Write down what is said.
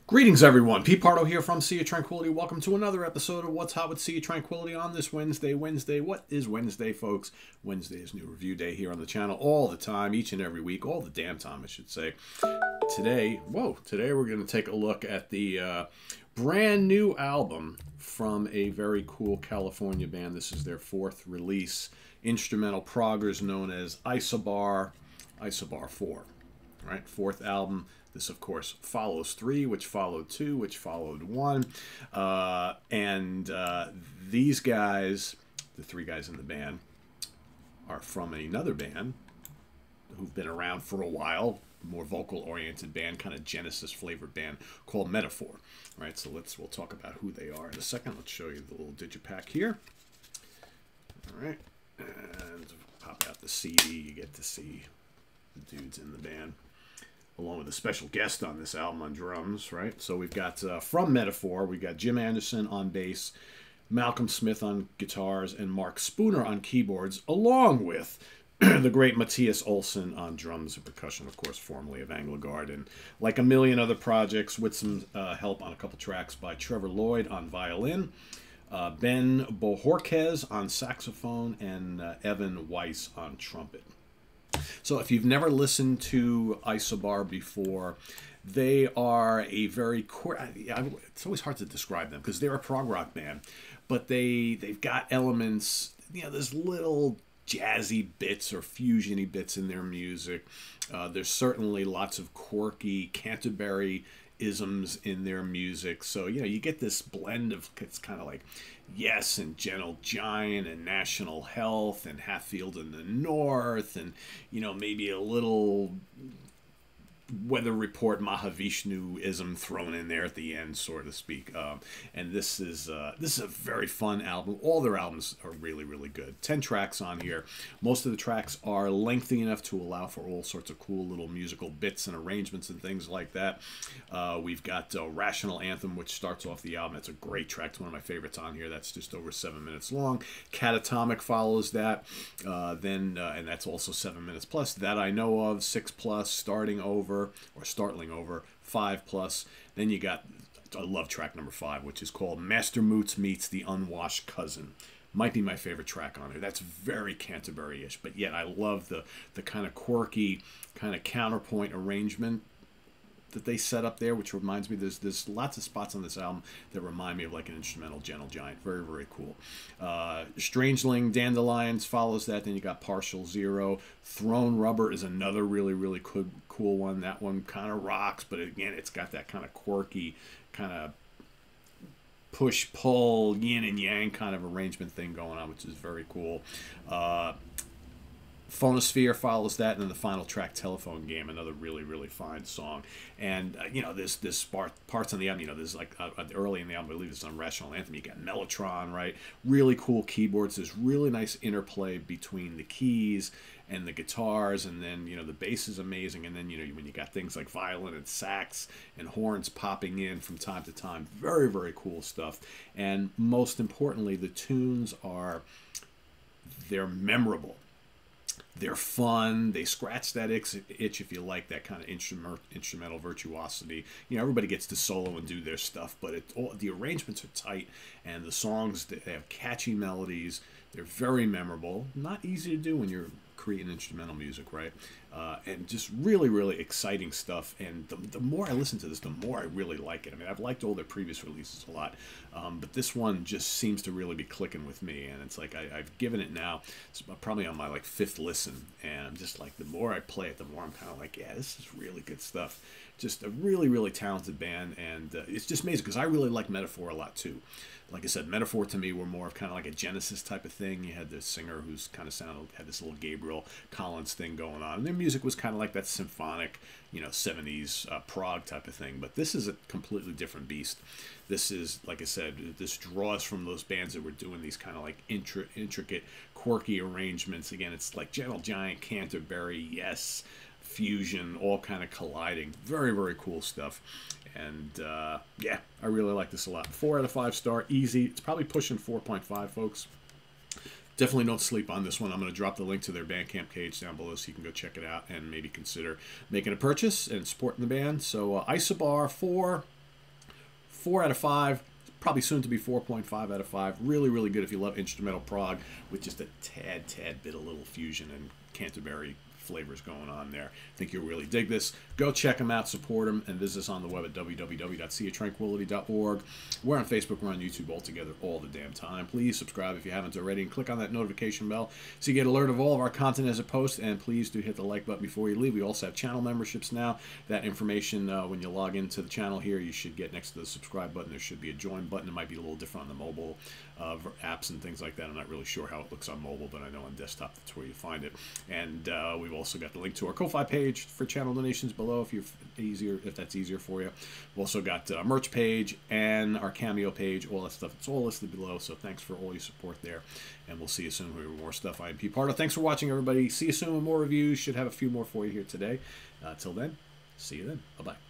Greetings, everyone. Pete Pardo here from Sea of Tranquility. Welcome to another episode of What's Hot with Sea of Tranquility on this Wednesday. What is Wednesday, folks? Wednesday is new review day here on the channel all the time, each and every week, all the damn time, I should say. Today we're going to take a look at the brand new album from a very cool California band. This is their fourth release, instrumental proggers known as Isobar IV. Right, fourth album. This, of course, follows 3, which followed 2, which followed 1. These guys, the 3 guys in the band, are from another band who've been around for a while, more vocal-oriented band, kind of Genesis-flavored band called Metaphor. Right, so we'll talk about who they are in a second. Let's show you the little digipack here. All right, and pop out the CD. You get to see the dudes in the band, along with a special guest on this album on drums, right? So we've got, from Metaphor, we've got Jim Anderson on bass, Malcolm Smith on guitars, and Mark Spooner on keyboards, along with the great Matthias Olsson on drums and percussion, of course, formerly of Anglagard, and like a million other projects, with some help on a couple tracks by Trevor Lloyd on violin, Ben Bohorquez on saxophone, and Evan Weiss on trumpet. So if you've never listened to Isobar before, they are a very it's always hard to describe them because they're a prog rock band, but they've got elements, there's little jazzy bits or fusion-y bits in their music. There's certainly lots of quirky Canterbury isms in their music, so you get this blend of, it's kind of like Yes and Gentle Giant and National Health and Hatfield in the North, and maybe a little Weather Report Mahavishnu-ism thrown in there at the end, so to speak. And this is a very fun album. All their albums are really, really good. 10 tracks on here. Most of the tracks are lengthy enough to allow for all sorts of cool little musical bits and arrangements and things like that. We've got Rational Anthem, which starts off the album. It's a great track. It's one of my favorites on here. That's just over 7 minutes long. Catatomic follows that. And that's also 7 minutes plus. That I Know Of, 6 plus, Starting Over, or Startling Over, 5 plus. Then you got, I love track number 5, which is called Master Moots Meets the Unwashed Cousin. Might be my favorite track on there. That's very Canterbury-ish, but yet I love the kind of quirky, kind of counterpoint arrangement that they set up there, which reminds me, there's lots of spots on this album that remind me of like an instrumental Gentle Giant. Very, very cool. Strangeling Dandelions follows that. Then you got Partial Zero. Throne Rubber is another really, really cool one. That one kind of rocks, but again, it's got that kind of quirky, kind of push-pull, yin and yang kind of arrangement thing going on, which is very cool. Phonosphere follows that, and then the final track, Telephone Game, another really, really fine song. And there's parts on the album, there's like early in the album, I believe it's on Rational Anthem, you got Mellotron, right? Really cool keyboards. There's really nice interplay between the keys and the guitars, and then the bass is amazing, and then when you got things like violin and sax and horns popping in from time to time, very, very cool stuff. And most importantly, the tunes they're memorable. They're fun. They scratch that itch if you like that kind of instrumental virtuosity. Everybody gets to solo and do their stuff, but the arrangements are tight, and the songs, they have catchy melodies. They're very memorable. Not easy to do when you're creating instrumental music, right? And just really, really exciting stuff. And the more I listen to this, the more I really like it. I mean, I've liked all their previous releases a lot, but this one just seems to really be clicking with me. And it's like I've given it now, it's probably on my like 5th listen, and I'm just like, the more I play it, the more I'm kind of like, yeah, this is really good stuff. Just a really, really talented band, and it's just amazing because I really like Metaphor a lot too. Like I said, Metaphor to me were more of kind of like a Genesis type of thing. You had this singer who's kind of had this little Gabriel Collins thing going on. And their music was kind of like that symphonic, 70s prog type of thing. But this is a completely different beast. This is, like I said, this draws from those bands that were doing these kind of like intricate, quirky arrangements. Again, it's like Gentle Giant, Canterbury, Yes, fusion, all kind of colliding. Very, very cool stuff. And yeah, I really like this a lot. 4 out of 5 star, easy. It's probably pushing 4.5, folks. Definitely don't sleep on this one. I'm going to drop the link to their Bandcamp page down below so you can go check it out and maybe consider making a purchase and supporting the band. So Isobar IV, 4 out of 5. Probably soon to be 4.5 out of 5. Really, really good if you love instrumental prog with just a tad bit of little fusion and Canterbury flavors going on there. I think you'll really dig this. Go check them out, support them, and visit us on the web at www.seatranquility.org. We're on Facebook, we're on YouTube all together all the damn time. Please subscribe if you haven't already, and click on that notification bell so you get alert of all of our content as it posts, and please do hit the like button before you leave. We also have channel memberships now. That information, when you log into the channel here, you should get next to the subscribe button. There should be a join button. It might be a little different on the mobile apps and things like that. I'm not really sure how it looks on mobile, but I know on desktop that's where you find it. And we've also got the link to our Ko-Fi page for channel donations below if that's easier for you. We've also got a merch page and our Cameo page, all that stuff. It's all listed below, so thanks for all your support there. And we'll see you soon with more stuff. I'm Pete Pardo. Thanks for watching, everybody. See you soon with more reviews. Should have a few more for you here today. Till then, see you then. Bye-bye.